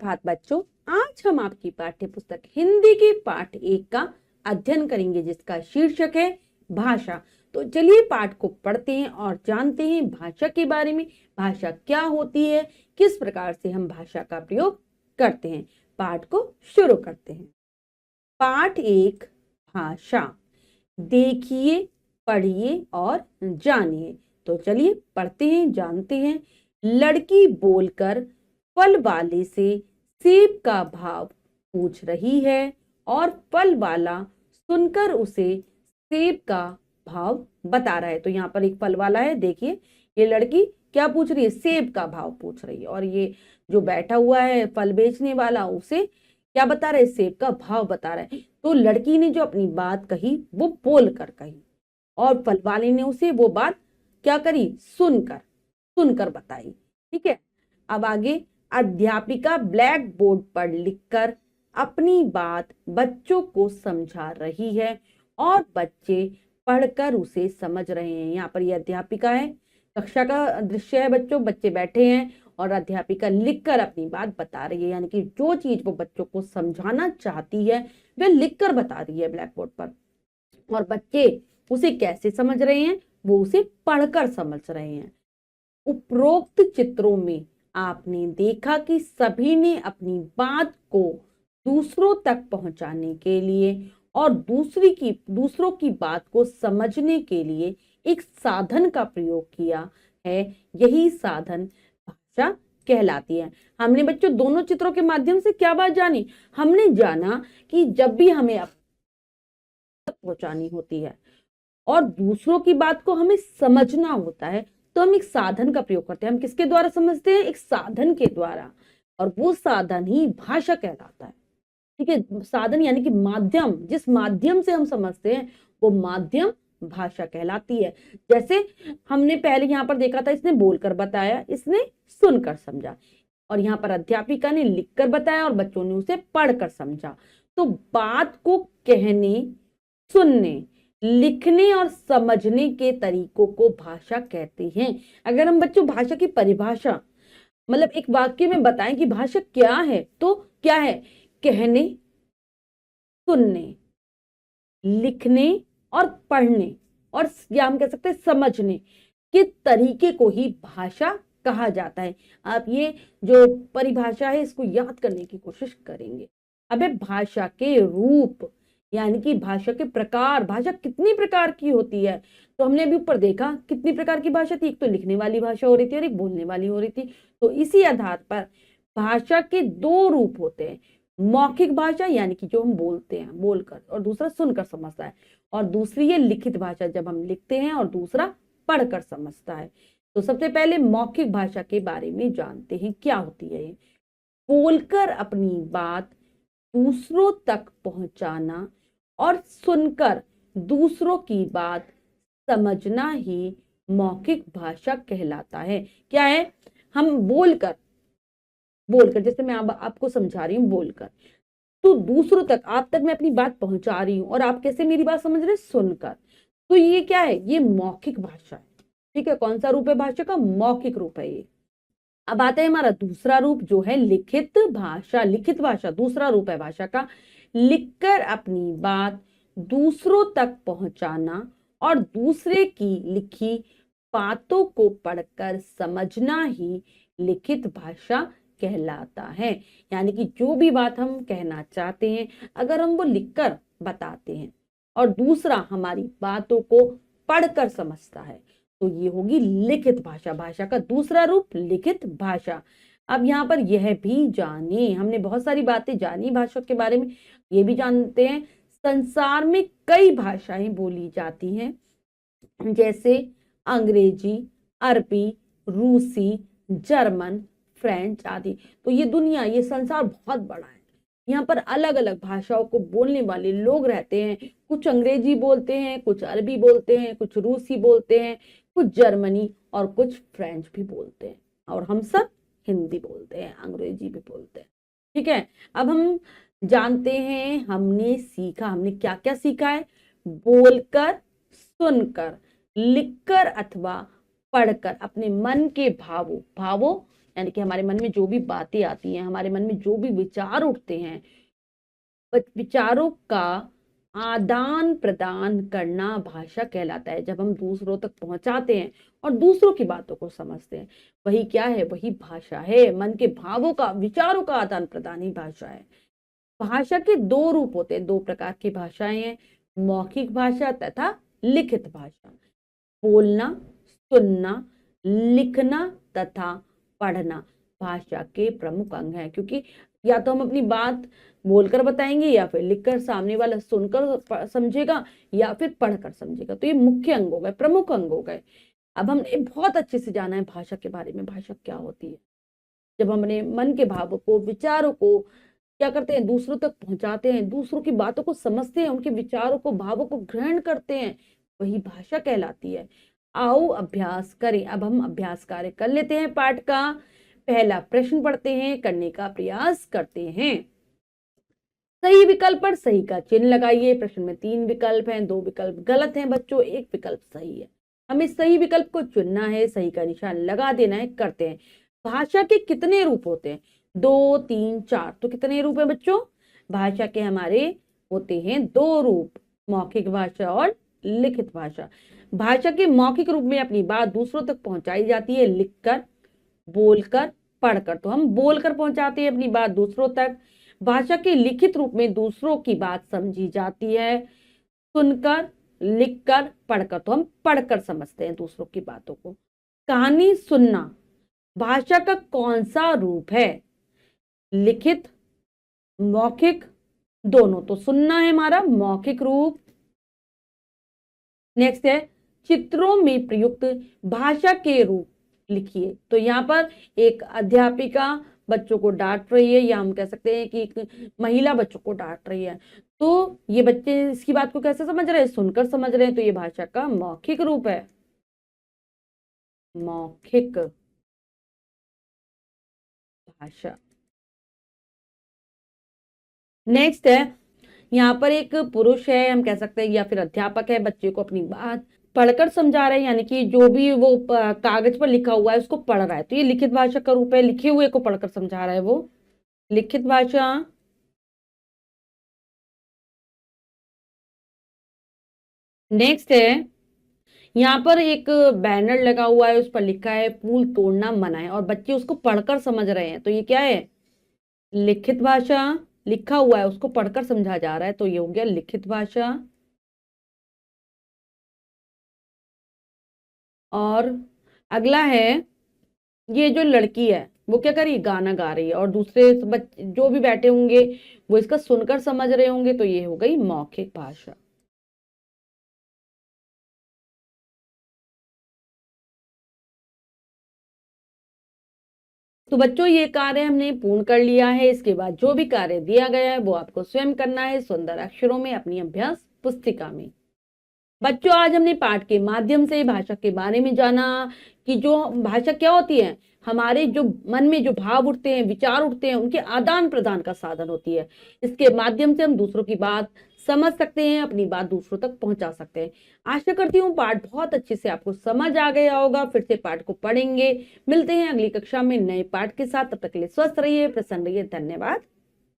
सुप्रभात बच्चों। आज हम आपकी पाठ्य पुस्तक हिंदी के पाठ 1 का अध्ययन करेंगे, जिसका शीर्षक है भाषा। तो चलिए पाठ को पढ़ते हैं और जानते हैं भाषा के बारे में। भाषा क्या होती है, किस प्रकार से हम भाषा का प्रयोग करते हैं। पाठ को शुरू करते हैं। पाठ 1 भाषा। देखिए, पढ़िए और जानिए। तो चलिए पढ़ते हैं, जानते हैं। लड़की बोलकर फल वाले से सेब का भाव पूछ रही है और फल वाला सुनकर उसे सेब का भाव बता रहा है। तो यहाँ पर एक फल वाला है, देखिए ये लड़की क्या पूछ रही है, सेब का भाव पूछ रही है, और ये जो बैठा हुआ है फल बेचने वाला उसे क्या बता रहा है, सेब का भाव बता रहा है। तो लड़की ने जो अपनी बात कही वो बोल कर कही और फल वाले ने उसे वो बात क्या करी, सुनकर बताई। ठीक है, अब आगे। अध्यापिका ब्लैक बोर्ड पर लिखकर अपनी बात बच्चों को समझा रही है और बच्चे पढ़कर उसे समझ रहे हैं। यहाँ पर ये अध्यापिका है, कक्षा का दृश्य है बच्चों, बच्चे बैठे हैं और अध्यापिका लिखकर अपनी बात बता रही है, यानी कि जो चीज वो बच्चों को समझाना चाहती है वह लिखकर बता रही है ब्लैक बोर्ड पर, और बच्चे उसे कैसे समझ रहे हैं, वो उसे पढ़कर समझ रहे हैं। उपरोक्त चित्रों में आपने देखा कि सभी ने अपनी बात को दूसरों तक पहुंचाने के लिए और दूसरों की बात को समझने के लिए एक साधन का प्रयोग किया है। यही साधन भाषा कहलाती है। हमने बच्चों दोनों चित्रों के माध्यम से क्या बात जानी, हमने जाना कि जब भी हमें पहुंचानी होती है और दूसरों की बात को हमें समझना होता है तो हम एक साधन का प्रयोग करते हैं। हम किसके द्वारा समझते हैं, एक साधन के द्वारा, और वो साधन ही भाषा कहलाता है। ठीक है, साधन यानी कि माध्यम, जिस माध्यम से हम समझते हैं वो माध्यम भाषा कहलाती है। जैसे हमने पहले यहाँ पर देखा था, इसने बोलकर बताया, इसने सुनकर समझा, और यहाँ पर अध्यापिका ने लिखकर बताया और बच्चों ने उसे पढ़कर समझा। तो बात को कहने, सुनने, लिखने और समझने के तरीकों को भाषा कहते हैं। अगर हम बच्चों भाषा की परिभाषा मतलब एक वाक्य में बताएं कि भाषा क्या है, तो क्या है, कहने, सुनने, लिखने और पढ़ने, और या हम कह सकते हैं समझने के तरीके को ही भाषा कहा जाता है। आप ये जो परिभाषा है इसको याद करने की कोशिश करेंगे। अब भाषा के रूप यानी कि भाषा के प्रकार, भाषा कितनी प्रकार की होती है, तो हमने अभी ऊपर देखा कितनी प्रकार की भाषा थी, एक तो लिखने वाली भाषा हो रही थी और एक बोलने वाली हो रही थी। तो इसी आधार पर भाषा के 2 रूप होते हैं, मौखिक भाषा यानी कि जो हम बोलते हैं बोलकर, और दूसरा सुनकर समझता है, और दूसरी है लिखित भाषा जब हम लिखते हैं, और दूसरा पढ़कर समझता है। तो सबसे पहले मौखिक भाषा के बारे में जानते हैं, क्या होती है ये। बोलकर अपनी बात दूसरों तक पहुंचाना और सुनकर दूसरों की बात समझना ही मौखिक भाषा कहलाता है। क्या है, हम बोलकर जैसे मैं आपको समझा रही हूँ बोलकर, तो दूसरों तक, आप तक मैं अपनी बात पहुंचा रही हूँ और आप कैसे मेरी बात समझ रहे, सुनकर। तो ये क्या है, ये मौखिक भाषा है। ठीक है, कौन सा रूप है भाषा का, मौखिक रूप है ये। अब आता है हमारा दूसरा रूप जो है लिखित भाषा। लिखित भाषा दूसरा रूप है भाषा का। लिखकर अपनी बात दूसरों तक पहुंचाना और दूसरे की लिखी बातों को पढ़कर समझना ही लिखित भाषा कहलाता है। यानी कि जो भी बात हम कहना चाहते हैं, अगर हम वो लिखकर बताते हैं और दूसरा हमारी बातों को पढ़कर समझता है, तो ये होगी लिखित भाषा। भाषा का दूसरा रूप लिखित भाषा। अब यहाँ पर यह भी जाने, हमने बहुत सारी बातें जानी भाषा के बारे में, ये भी जानते हैं संसार में कई भाषाएं बोली जाती हैं, जैसे अंग्रेजी, अरबी, रूसी, जर्मन, फ्रेंच आदि। तो ये दुनिया, ये संसार बहुत बड़ा है। यहाँ पर अलग अलग भाषाओं को बोलने वाले लोग रहते हैं। कुछ अंग्रेजी बोलते हैं, कुछ अरबी बोलते हैं, कुछ रूसी बोलते हैं, कुछ जर्मनी और कुछ फ्रेंच भी बोलते हैं, और हम सब हिंदी बोलते हैं, अंग्रेजी भी बोलते हैं। ठीक है, अब हम जानते हैं, हमने क्या क्या सीखा है, बोलकर, सुनकर, लिखकर अथवा पढ़कर अपने मन के भावों यानी कि हमारे मन में जो भी बातें आती हैं, हमारे मन में जो भी विचार उठते हैं, विचारों का आदान प्रदान करना भाषा कहलाता है। जब हम दूसरों तक पहुंचाते हैं और दूसरों की बातों को समझते हैं, वही क्या है, वही भाषा है। मन के भावों का, विचारों का आदान प्रदान ही भाषा है। भाषा के दो रूप होते हैं, दो प्रकार की भाषाएं हैं, मौखिक भाषा तथा लिखित भाषा। बोलना, सुनना, लिखना तथा पढ़ना भाषा के प्रमुख अंग हैं, क्योंकि या तो हम अपनी बात बोलकर बताएंगे या फिर लिखकर, सामने वाला सुनकर समझेगा या फिर पढ़कर समझेगा। तो ये मुख्य अंग हो गए, प्रमुख अंग हो गए। अब हमने बहुत अच्छे से जाना है भाषा के बारे में, भाषा क्या होती है। जब हमने मन के भावों को, विचारों को क्या करते हैं, दूसरों तक पहुंचाते हैं, दूसरों की बातों को समझते हैं, उनके विचारों को, भावों को ग्रहण करते हैं, वही भाषा कहलाती है। आओ अभ्यास करें। अब हम अभ्यास कार्य कर लेते हैं पाठ का। पहला प्रश्न पढ़ते हैं, करने का प्रयास करते हैं। सही विकल्प पर सही का चिन्ह लगाइए। प्रश्न में 3 विकल्प हैं, 2 विकल्प गलत हैं बच्चों, 1 विकल्प सही है। हमें सही विकल्प को चुनना है, सही का निशान लगा देना है। करते हैं। भाषा के कितने रूप होते हैं? 2, 3, 4। तो कितने रूप है बच्चों? भाषा के हमारे होते हैं 2 रूप, मौखिक भाषा और लिखित भाषा। भाषा के मौखिक रूप में अपनी बात दूसरों तक पहुंचाई जाती है, लिखकर, बोलकर, पढ़कर। तो हम बोलकर पहुंचाते हैं अपनी बात दूसरों तक। भाषा के लिखित रूप में दूसरों की बात समझी जाती है, सुनकर, लिखकर, पढ़कर। तो हम पढ़कर समझते हैं दूसरों की बातों को। कहानी सुनना भाषा का कौन सा रूप है? लिखित, मौखिक, दोनों। तो सुनना है हमारा मौखिक रूप। नेक्स्ट है चित्रों में प्रयुक्त भाषा के रूप लिखिए। तो यहाँ पर एक अध्यापिका बच्चों को डांट रही है, या हम कह सकते हैं कि एक महिला बच्चों को डांट रही है। तो ये बच्चे इसकी बात को कैसे समझ रहे हैं? सुनकर समझ रहे हैं। तो ये भाषा का मौखिक रूप है, मौखिक भाषा। नेक्स्ट है, यहाँ पर एक पुरुष है, हम कह सकते हैं, या फिर अध्यापक है, बच्चे को अपनी बात पढ़कर समझा रहे हैं, यानी कि जो भी वो कागज पर लिखा हुआ है उसको पढ़ रहा है। तो ये लिखित भाषा का रूप है, लिखे हुए को पढ़कर समझा रहा है, वो लिखित भाषा। नेक्स्ट है, यहाँ पर एक बैनर लगा हुआ है, उस पर लिखा है फूल तोड़ना मना है, और बच्चे उसको पढ़कर समझ रहे हैं। तो ये क्या है? लिखित भाषा। लिखा हुआ है, उसको पढ़कर समझा जा रहा है, तो ये हो गया लिखित भाषा। और अगला है, ये जो लड़की है वो क्या कर रही है? गाना गा रही है, और दूसरे जो भी बैठे होंगे वो इसका सुनकर समझ रहे होंगे। तो ये हो गई मौखिक भाषा। तो बच्चों ये कार्य हमने पूर्ण कर लिया है। इसके बाद जो भी कार्य दिया गया है वो आपको स्वयं करना है, सुंदर अक्षरों में अपनी अभ्यास पुस्तिका में। बच्चों आज हमने पाठ के माध्यम से भाषा के बारे में जाना कि जो भाषा क्या होती है, हमारे जो मन में जो भाव उठते हैं, विचार उठते हैं, उनके आदान प्रदान का साधन होती है। इसके माध्यम से हम दूसरों की बात समझ सकते हैं, अपनी बात दूसरों तक पहुंचा सकते हैं। आशा करती हूँ पाठ बहुत अच्छे से आपको समझ आ गया होगा। फिर से पाठ को पढ़ेंगे। मिलते हैं अगली कक्षा में नए पाठ के साथ। तब तक के लिए स्वस्थ रहिए, प्रसन्न रहिए। धन्यवाद।